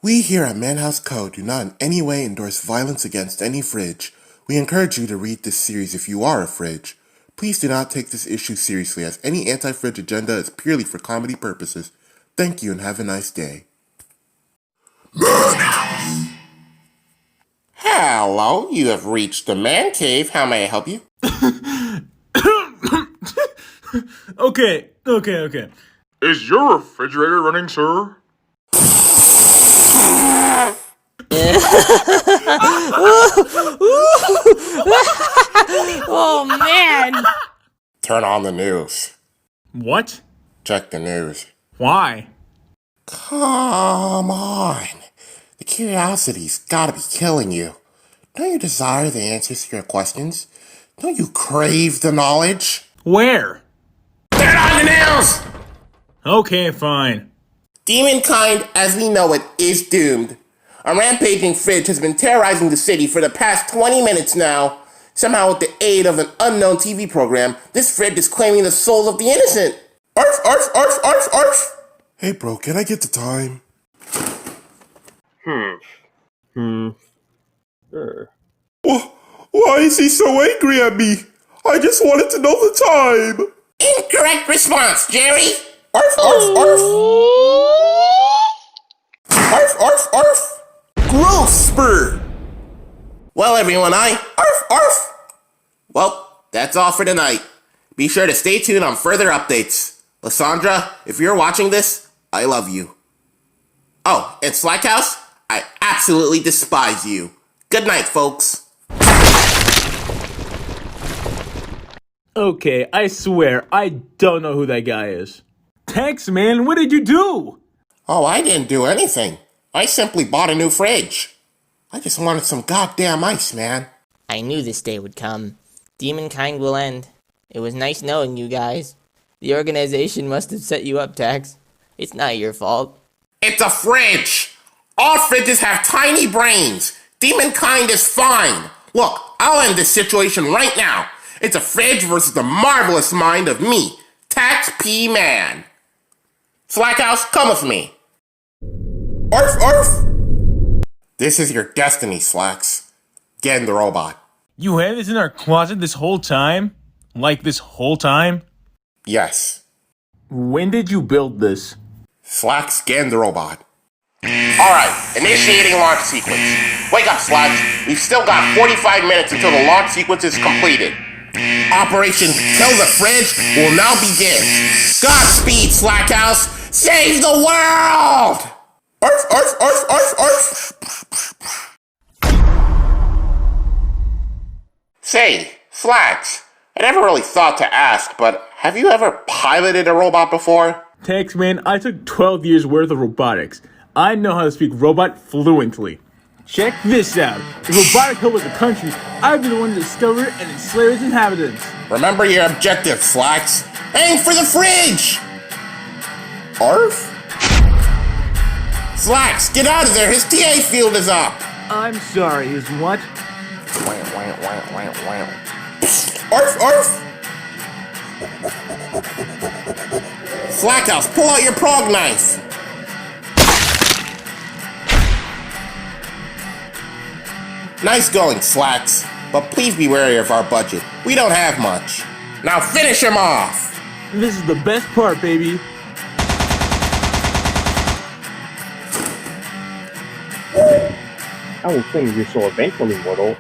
We here at Manhouse Co. do not in any way endorse violence against any fridge. We encourage you to read this series if you are a fridge. Please do not take this issue seriously, as any anti-fridge agenda is purely for comedy purposes. Thank you and have a nice day. Manhouse! Hello, you have reached the man cave. How may I help you? Okay. Is your refrigerator running, sir? Oh, man! Turn on the news. What? Check the news. Why? Come on. The curiosity's gotta be killing you. Don't you desire the answers to your questions? Don't you crave the knowledge? Where? Turn on the news! Okay, fine. Demonkind, as we know it, is doomed. A rampaging fridge has been terrorizing the city for the past 20 minutes now. Somehow, with the aid of an unknown TV program, this fridge is claiming the souls of the innocent. Arf, arf, arf, arf, arf! Hey bro, can I get the time? Why is he so angry at me? I just wanted to know the time. Incorrect response, Jerry. Arf, arf, arf. Arf, arf, arf. Growth spur. Well, everyone, arf, arf. Well, that's all for tonight. Be sure to stay tuned on further updates. Lysandra, if you're watching this, I love you. Oh, and Slackhouse, I absolutely despise you. Good night, folks. Okay, I swear, I don't know who that guy is. Taxman, what did you do? Oh, I didn't do anything. I simply bought a new fridge. I just wanted some goddamn ice, man. I knew this day would come. Demonkind will end. It was nice knowing you guys. The organization must have set you up, Tax. It's not your fault. It's a fridge. All fridges have tiny brains. Demonkind is fine. Look, I'll end this situation right now. It's a fridge versus the marvelous mind of me, Tax P Man. Slackhouse, come with me. Arf, arf. This is your destiny, Slacks. Get in the robot. You had this in our closet this whole time? Like this whole time? Yes. When did you build this? Slacks, get in the robot. Alright, initiating launch sequence. Wake up, Slacks. We've still got 45 minutes until the launch sequence is completed. Operation Kill the Fridge will now begin. Godspeed, Slackhouse. Save the world! Arf, arf, arf, arf, arf. Say, Slacks, I never really thought to ask, but have you ever piloted a robot before? Taxman, I took 12 years worth of robotics. I know how to speak robot fluently. Check this out. If robotic hub was a country, I'd be the one to discover it and enslave its inhabitants. Remember your objective, Slacks. Aim for the fridge! Arf? Slacks, get out of there. His TA field is up. I'm sorry, his what? Arf, arf. Slackhouse, pull out your prog knife. Nice going, Slacks. But please be wary of our budget. We don't have much. Now finish him off. This is the best part, baby. I will claim your soul eventually, mortal.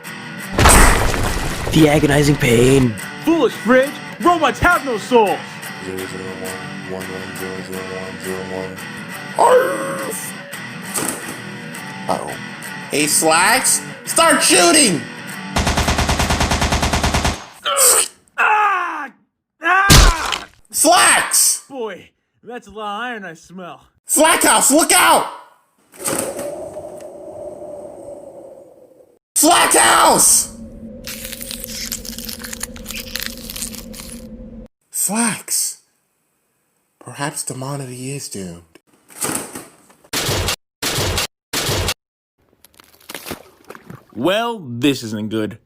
The agonizing pain. Foolish fridge! Robots have no souls! 00111001001. Arf. Uh-oh. Hey, Slacks, start shooting! Slacks! Boy, that's a lot of iron I smell. Slackhouse, look out! Slackhouse! Slacks. Perhaps the monitor is doomed. Well, this isn't good.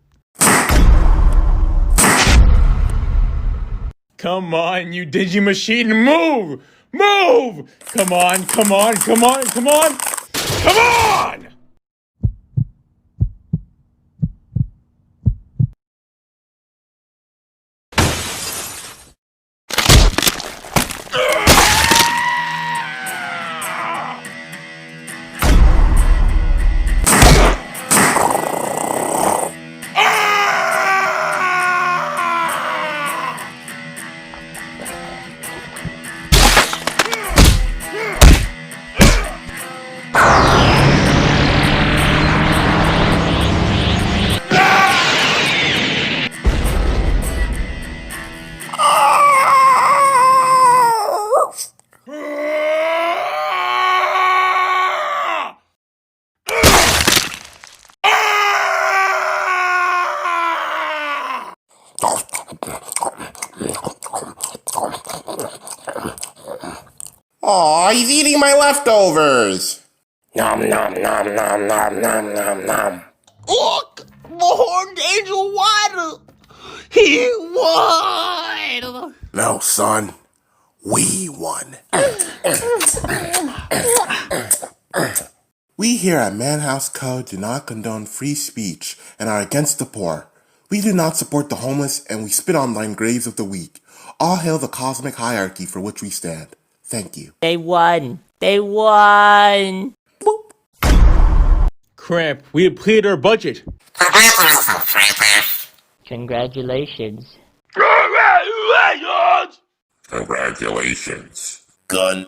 Come on, you Digimachine, move! Move! Come on, come on, come on, come on! Come on! Aw, he's eating my leftovers. Nom nom nom nom nom nom nom nom. Look! The horned angel won! He won! No, son. We won. We here at Manhouse Co. do not condone free speech and are against the poor. We do not support the homeless and we spit on thine graves of the weak. All hail the cosmic hierarchy for which we stand. Thank you. They won. They won. Crap, we depleted our budget. Congratulations. Congratulations. Gun.